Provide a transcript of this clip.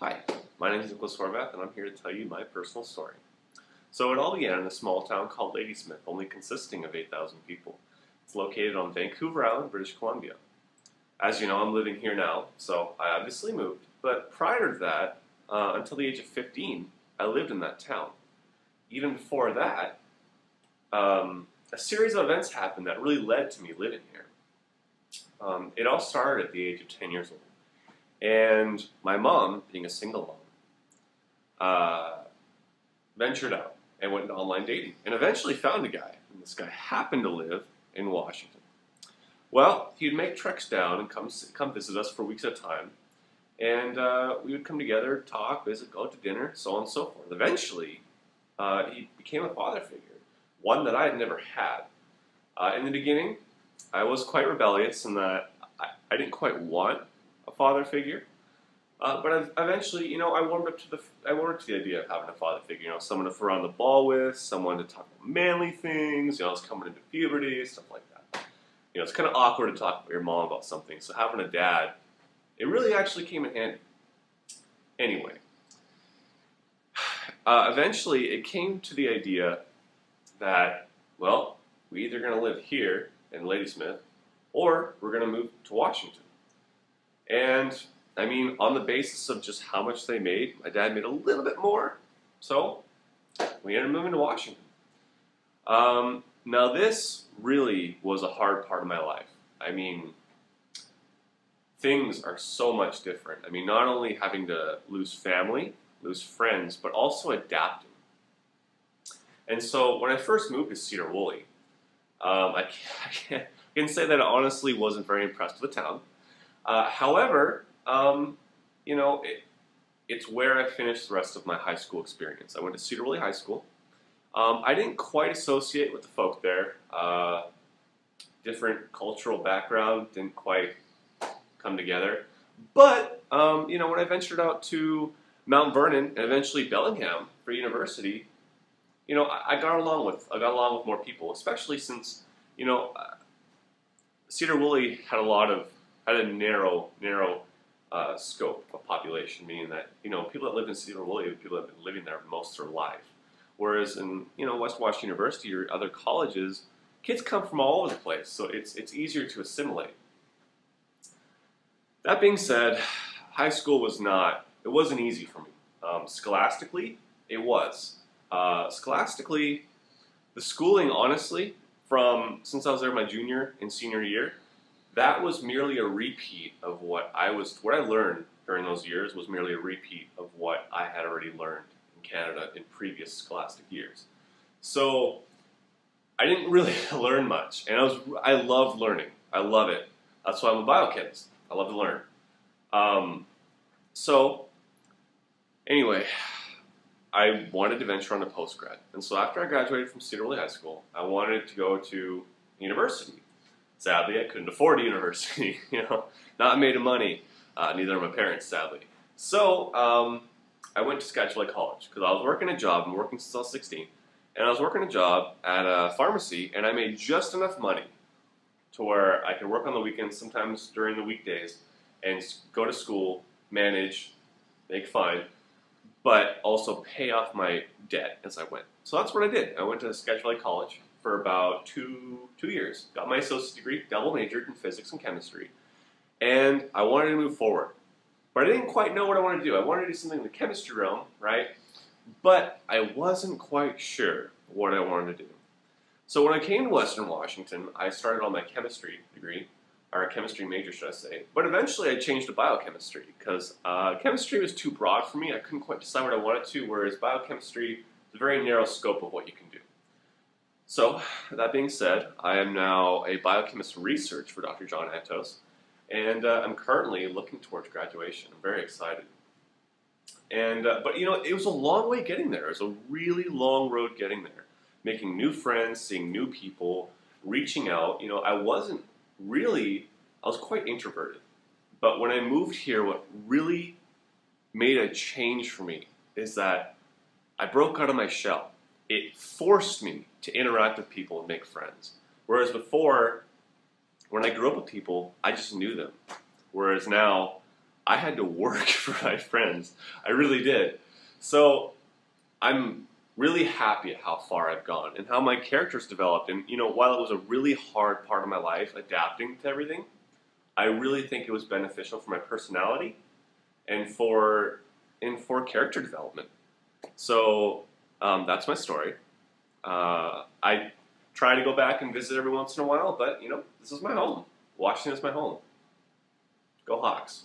Hi, my name is Nicholas Horvath, and I'm here to tell you my personal story. So it all began in a small town called Ladysmith, only consisting of 8,000 people. It's located on Vancouver Island, British Columbia. As you know, I'm living here now, so I obviously moved. But prior to that, until the age of 15, I lived in that town. Even before that, a series of events happened that really led to me living here. It all started at the age of 10 years old. And my mom, being a single mom, ventured out and went into online dating and eventually found a guy. And this guy happened to live in Washington. Well, he'd make treks down and come visit us for weeks at a time. And we would come together, talk, visit, go out to dinner, so on and so forth. Eventually, he became a father figure, one that I had never had. In the beginning, I was quite rebellious in that I didn't quite want a father figure. But eventually, I warmed up to the idea of having a father figure. Someone to throw around the ball with, someone to talk about manly things. I was coming into puberty, stuff like that. It's kind of awkward to talk with your mom about something. So having a dad, it really actually came in handy. Anyway, eventually it came to the idea that, well, we're either going to live here in Ladysmith, or we're going to move to Washington. And I mean, on the basis of just how much they made, my dad made a little bit more, so we ended up moving to Washington. Now this really was a hard part of my life. I mean, things are so much different. I mean, not only having to lose family, lose friends, but also adapting. And so when I first moved to Cedar Woolley, I can say that I honestly wasn't very impressed with the town. However, it's where I finished the rest of my high school experience. I went to Cedar Woolley High School. I didn't quite associate with the folk there. Different cultural background, didn't quite come together. But, when I ventured out to Mount Vernon and eventually Bellingham for university, I got along with more people, especially since, Cedar Woolley had a narrow scope of population, meaning that, people that lived in Cedar Woolley are people that have been living there most of their life. Whereas in, West Washington University or other colleges, kids come from all over the place, so it's easier to assimilate. That being said, high school wasn't easy for me. Scholastically, it was. Scholastically, the schooling, honestly, since I was there my junior and senior year, that was merely a repeat of what I learned during those years was merely a repeat of what I had already learned in Canada in previous scholastic years. So I didn't really learn much, and I love learning. I love it. That's why I'm a biochemist. I love to learn. So anyway, I wanted to venture on a postgrad, and so after I graduated from Cedar Woolley High School, I wanted to go to university. Sadly, I couldn't afford a university, not made of money. Neither are my parents, sadly. So I went to Skagit College because I was working a job. I'm working since I was 16. And I was working a job at a pharmacy, and I made just enough money to where I could work on the weekends, sometimes during the weekdays, and go to school, manage, make fine, but also pay off my debt as I went. So that's what I did. I went to Skagit College for about two years. Got my associate's degree, double majored in physics and chemistry, and I wanted to move forward. But I didn't quite know what I wanted to do. I wanted to do something in the chemistry realm, right? But I wasn't quite sure what I wanted to do. So when I came to Western Washington, I started on my chemistry degree, or a chemistry major, should I say. But eventually I changed to biochemistry because chemistry was too broad for me. I couldn't quite decide what I wanted to, whereas biochemistry is a very narrow scope of what you can do. So, that being said, I am now a biochemist research for Dr. John Antos, and I'm currently looking towards graduation. I'm very excited. And, but it was a long way getting there. It was a really long road getting there. Making new friends, seeing new people, reaching out. I was quite introverted. But when I moved here, what really made a change for me is that I broke out of my shell. It forced me to interact with people and make friends. Whereas before, when I grew up with people, I just knew them. Whereas now, I had to work for my friends. I really did. So I'm really happy at how far I've gone and how my character's developed. And while it was a really hard part of my life, adapting to everything, I really think it was beneficial for my personality and for character development. So that's my story. I try to go back and visit every once in a while, but this is my home. Washington is my home. Go Hawks.